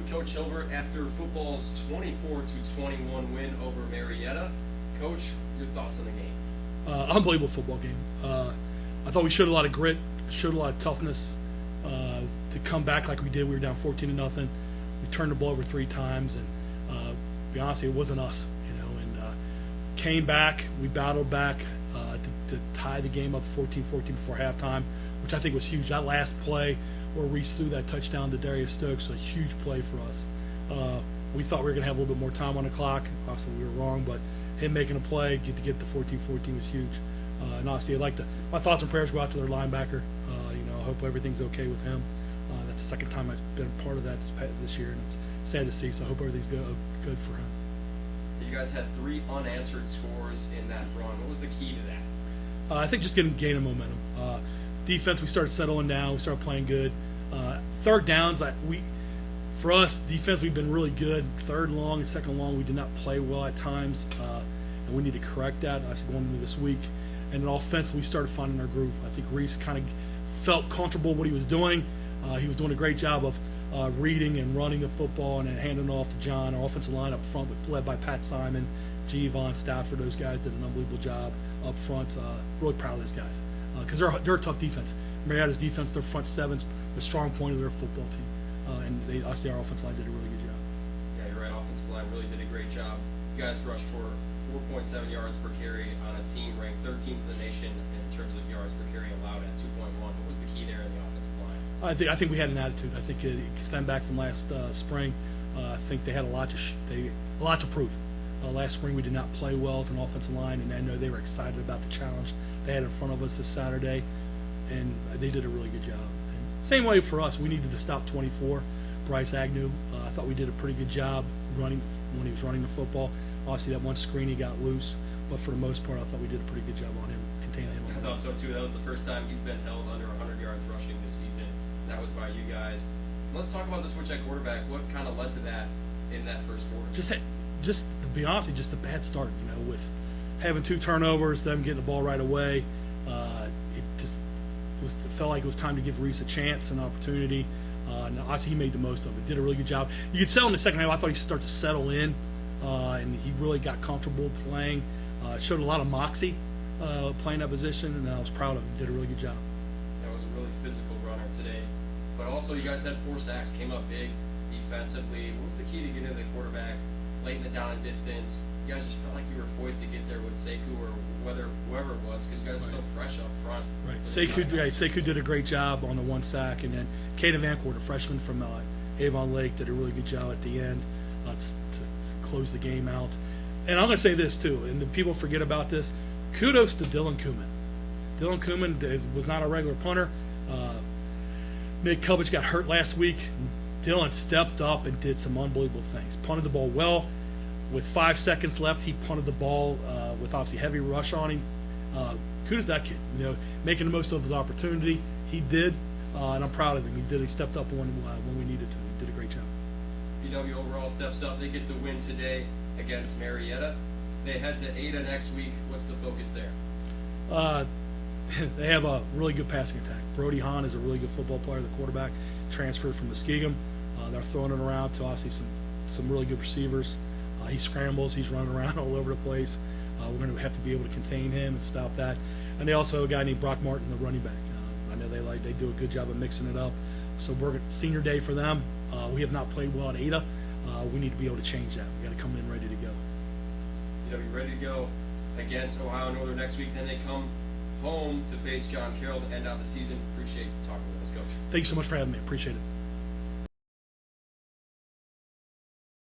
Coach Hilvert after football's 24-21 win over Marietta. Coach, your thoughts on the game? Unbelievable football game. I thought we showed a lot of grit, showed a lot of toughness to come back like we did. We were down 14-0. We turned the ball over 3 times, and to be honest, it wasn't us, and came back. We battled back to tie the game up 14-14 before halftime, which I think was huge. That last play where Reese threw that touchdown to Darius Stokes was a huge play for us. We thought we were going to have a little bit more time on the clock. Obviously, we were wrong, but him making a play, get to 14-14 was huge. And obviously, my thoughts and prayers go out to their linebacker. I hope everything's okay with him. That's the second time I've been a part of that this year, and it's sad to see. So I hope everything's good for him. You guys had 3 unanswered scores in that run. What was the key to that? I think just gaining momentum. Defense, we started settling down. We started playing good. Third downs, for us, defense, we've been really good. Third long and second long, we did not play well at times, and we need to correct that. I going into this week. And then offensively, we started finding our groove. I think Reese kind of felt comfortable what he was doing. He was doing a great job of reading and running the football and then handing it off to John. Our offensive line up front was led by Pat Simon, G. Von Stafford. Those guys did an unbelievable job up front. Really proud of those guys because they're a tough defense. Marietta's defense, their front seven's the strong point of their football team. And obviously our offensive line did a really good job. Yeah, you're right. Offensive line really did a great job. You guys rushed for 4.7 yards per carry on a team ranked 13th in the nation in terms of yards per carry allowed at 2.1. What was the key there in the offensive line? I think we had an attitude. I think it stemmed back from last spring. I think they had a lot to prove. Last spring we did not play well as an offensive line, and I know they were excited about the challenge they had in front of us this Saturday, and they did a really good job. And same way for us, we needed to stop 24. Bryce Agnew, I thought we did a pretty good job running when he was running the football. Obviously, that one screen he got loose, but for the most part, I thought we did a pretty good job on him, containing him. I thought so too. That was the first time he's been held under 100 yards rushing this season. That was by you guys. Let's talk about the switch at quarterback. What kind of led to that in that first quarter? Just to be honest, just a bad start. With having 2 turnovers, them getting the ball right away. It felt like it was time to give Reese a chance, an opportunity. And obviously, he made the most of it. Did a really good job. You could tell in the second half, I thought he started to settle in, and he really got comfortable playing. Showed a lot of moxie playing that position, and I was proud of him. Did a really good job. That was a really physical runner today. But also, you guys had 4 sacks, came up big defensively. What was the key to getting to the quarterback late in the down and distance? You guys just felt like you were poised to get there with Sekou or whoever it was, because you guys were so fresh up front. Right. Sekou did a great job on the 1 sack, and then Caden Vancourt, a freshman from Avon Lake, did a really good job at the end to close the game out. And I'm going to say this too, and the people forget about this. Kudos to Dylan Kuman. Dylan Kuman was not a regular punter. Nick Kubich got hurt last week. Dylan stepped up and did some unbelievable things. Punted the ball well. With 5 seconds left, he punted the ball with obviously heavy rush on him. Kudos to that kid. Making the most of his opportunity. He did, and I'm proud of him. He stepped up when we needed to. He did a great job. BW overall steps up. They get the win today against Marietta. They head to Ada next week. What's the focus there? They have a really good passing attack. Brody Hahn is a really good football player, the quarterback, transferred from Muskegon. They're throwing it around to obviously some really good receivers. He scrambles. He's running around all over the place. We're going to have to be able to contain him and stop that. And they also have a guy named Brock Martin, the running back. I know they do a good job of mixing it up. So we're senior day for them. We have not played well at Ada. We need to be able to change that. We got to come in ready to go. Be ready to go against Ohio Northern next week. Then they come home to face John Carroll to end out the season. Appreciate you talking with us, Coach. Thank you so much for having me. Appreciate it.